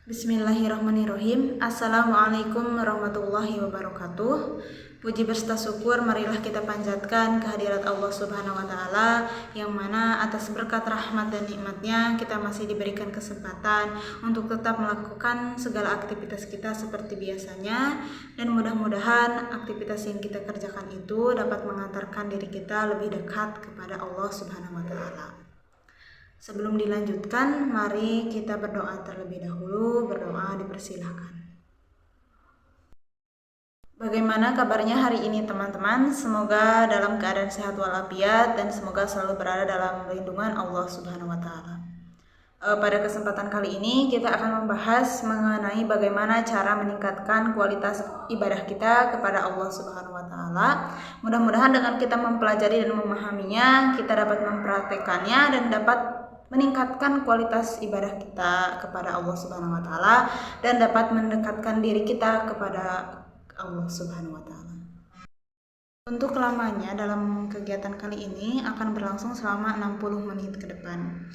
Bismillahirrahmanirrahim. Assalamualaikum warahmatullahi wabarakatuh. Puji berserta syukur marilah kita panjatkan kehadirat Allah Subhanahu wa taala yang mana atas berkat rahmat dan nikmatnya kita masih diberikan kesempatan untuk tetap melakukan segala aktivitas kita seperti biasanya, dan mudah-mudahan aktivitas yang kita kerjakan itu dapat mengantarkan diri kita lebih dekat kepada Allah Subhanahu wa taala. Sebelum dilanjutkan, mari kita berdoa terlebih dahulu. Berdoa dipersilahkan. Bagaimana kabarnya hari ini teman-teman? Semoga dalam keadaan sehat walafiat dan semoga selalu berada dalam lindungan Allah Subhanahu wa taala. Pada kesempatan kali ini kita akan membahas mengenai bagaimana cara meningkatkan kualitas ibadah kita kepada Allah Subhanahu wa taala. Mudah-mudahan dengan kita mempelajari dan memahaminya, kita dapat mempraktekannya dan dapat meningkatkan kualitas ibadah kita kepada Allah Subhanahu wa taala dan dapat mendekatkan diri kita kepada Allah Subhanahu wa taala. Untuk lamanya dalam kegiatan kali ini akan berlangsung selama 60 menit ke depan.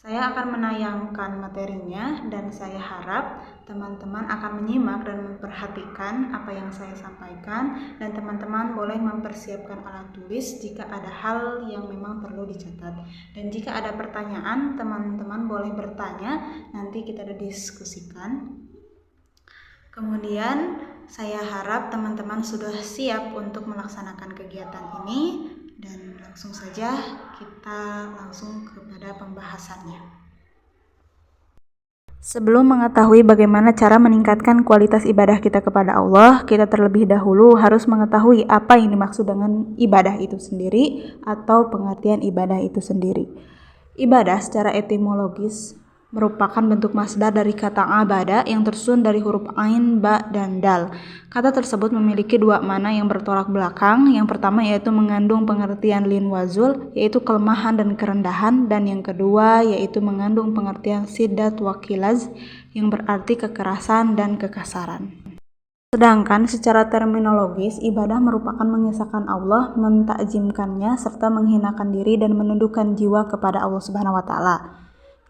Saya akan menayangkan materinya dan saya harap teman-teman akan menyimak dan memperhatikan apa yang saya sampaikan, dan teman-teman boleh mempersiapkan alat tulis jika ada hal yang memang perlu dicatat. Dan jika ada pertanyaan, teman-teman boleh bertanya, nanti kita diskusikan. Kemudian saya harap teman-teman sudah siap untuk melaksanakan kegiatan ini, dan langsung saja kita langsung kepada pembahasannya. Sebelum mengetahui bagaimana cara meningkatkan kualitas ibadah kita kepada Allah, kita terlebih dahulu harus mengetahui apa yang dimaksud dengan ibadah itu sendiri atau pengertian ibadah itu sendiri. Ibadah secara etimologis merupakan bentuk masdar dari kata abada yang tersusun dari huruf ain, ba, dan dal. Kata tersebut memiliki dua makna yang bertolak belakang. Yang pertama yaitu mengandung pengertian lin wazul, yaitu kelemahan dan kerendahan, dan yang kedua yaitu mengandung pengertian siddat wa qilaz, yang berarti kekerasan dan kekasaran. Sedangkan secara terminologis, ibadah merupakan mengesahkan Allah, mentakjimkannya, serta menghinakan diri dan menundukkan jiwa kepada Allah Subhanahu wa taala.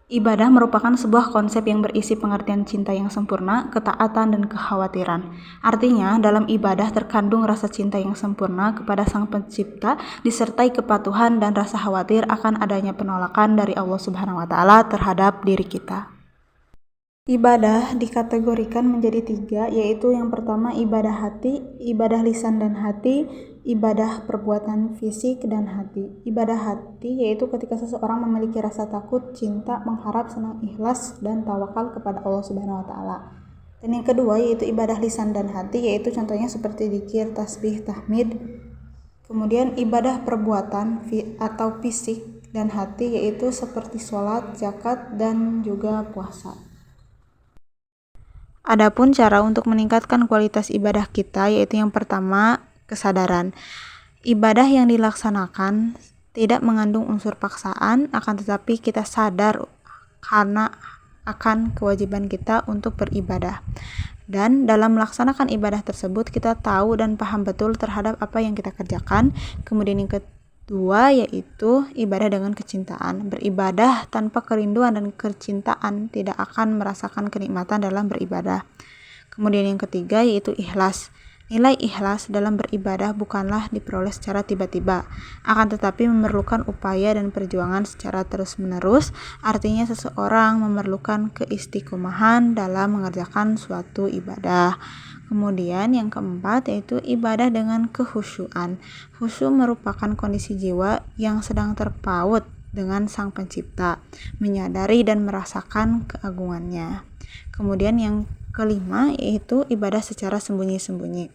Ibadah merupakan sebuah konsep yang berisi pengertian cinta yang sempurna, ketaatan, dan kekhawatiran. Artinya, dalam ibadah terkandung rasa cinta yang sempurna kepada Sang Pencipta, disertai kepatuhan dan rasa khawatir akan adanya penolakan dari Allah Subhanahu wa taala terhadap diri kita. Ibadah dikategorikan menjadi tiga, yaitu yang pertama ibadah hati, ibadah lisan dan hati, ibadah perbuatan fisik dan hati. Ibadah hati yaitu ketika seseorang memiliki rasa takut, cinta, mengharap, senang, ikhlas, dan tawakal kepada Allah Subhanahu wa taala. Dan yang kedua yaitu ibadah lisan dan hati, yaitu contohnya seperti dzikir, tasbih, tahmid. Kemudian ibadah perbuatan atau fisik dan hati yaitu seperti sholat, zakat, dan juga puasa. Adapun cara untuk meningkatkan kualitas ibadah kita yaitu yang pertama, kesadaran. Ibadah yang dilaksanakan tidak mengandung unsur paksaan, akan tetapi kita sadar karena akan kewajiban kita untuk beribadah. Dan dalam melaksanakan ibadah tersebut kita tahu dan paham betul terhadap apa yang kita kerjakan. Kemudian yang kedua yaitu ibadah dengan kecintaan. Beribadah tanpa kerinduan dan kecintaan tidak akan merasakan kenikmatan dalam beribadah. Kemudian yang ketiga yaitu ikhlas. Nilai ikhlas dalam beribadah bukanlah diperoleh secara tiba-tiba, akan tetapi memerlukan upaya dan perjuangan secara terus-menerus. Artinya seseorang memerlukan keistiqomahan dalam mengerjakan suatu ibadah. Kemudian yang keempat yaitu ibadah dengan kehusyuan. Khusyuk merupakan kondisi jiwa yang sedang terpaut dengan Sang Pencipta, menyadari dan merasakan keagungannya. Kemudian yang kelima yaitu ibadah secara sembunyi-sembunyi.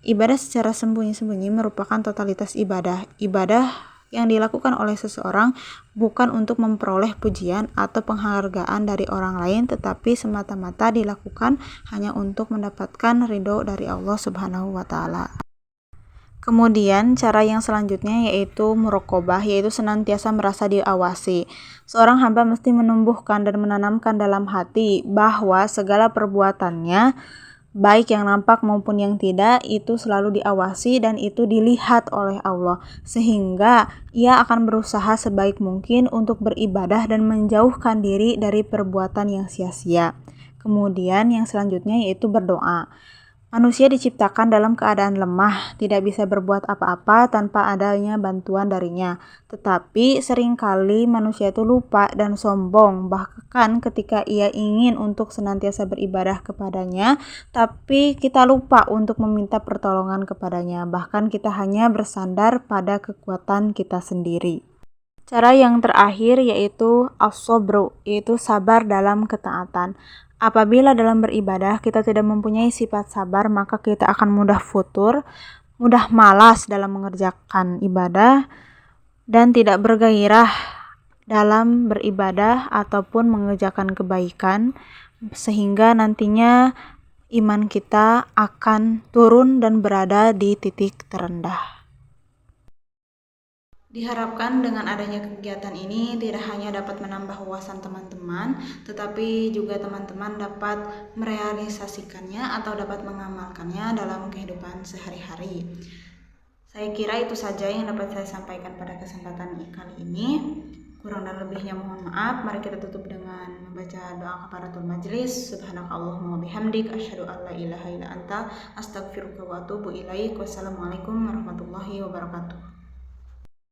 Ibadah secara sembunyi-sembunyi merupakan totalitas ibadah. Ibadah yang dilakukan oleh seseorang bukan untuk memperoleh pujian atau penghargaan dari orang lain, tetapi semata-mata dilakukan hanya untuk mendapatkan ridho dari Allah Subhanahu wa taala. Kemudian cara yang selanjutnya yaitu muraqabah, yaitu senantiasa merasa diawasi. Seorang hamba mesti menumbuhkan dan menanamkan dalam hati bahwa segala perbuatannya, baik yang nampak maupun yang tidak, itu selalu diawasi dan itu dilihat oleh Allah, sehingga ia akan berusaha sebaik mungkin untuk beribadah dan menjauhkan diri dari perbuatan yang sia-sia. Kemudian yang selanjutnya yaitu berdoa. Manusia diciptakan dalam keadaan lemah, tidak bisa berbuat apa-apa tanpa adanya bantuan darinya. Tetapi seringkali manusia itu lupa dan sombong, bahkan ketika ia ingin untuk senantiasa beribadah kepadanya, tapi kita lupa untuk meminta pertolongan kepadanya. Bahkan kita hanya bersandar pada kekuatan kita sendiri. Cara yang terakhir yaitu as-sabru, yaitu sabar dalam ketaatan. Apabila dalam beribadah kita tidak mempunyai sifat sabar, maka kita akan mudah futur, mudah malas dalam mengerjakan ibadah, dan tidak bergairah dalam beribadah ataupun mengerjakan kebaikan, sehingga nantinya iman kita akan turun dan berada di titik terendah. Diharapkan dengan adanya kegiatan ini tidak hanya dapat menambah wawasan teman-teman, tetapi juga teman-teman dapat merealisasikannya atau dapat mengamalkannya dalam kehidupan sehari-hari. Saya kira itu saja yang dapat saya sampaikan pada kesempatan kali ini. Kurang dan lebihnya mohon maaf. Mari kita tutup dengan membaca doa kafaratul majelis. Subhanakallahumma wabihamdik, asyhadu an la ilaha illa anta, astaghfiruka wa atubu ilaik. Wassalamualaikum warahmatullahi wabarakatuh.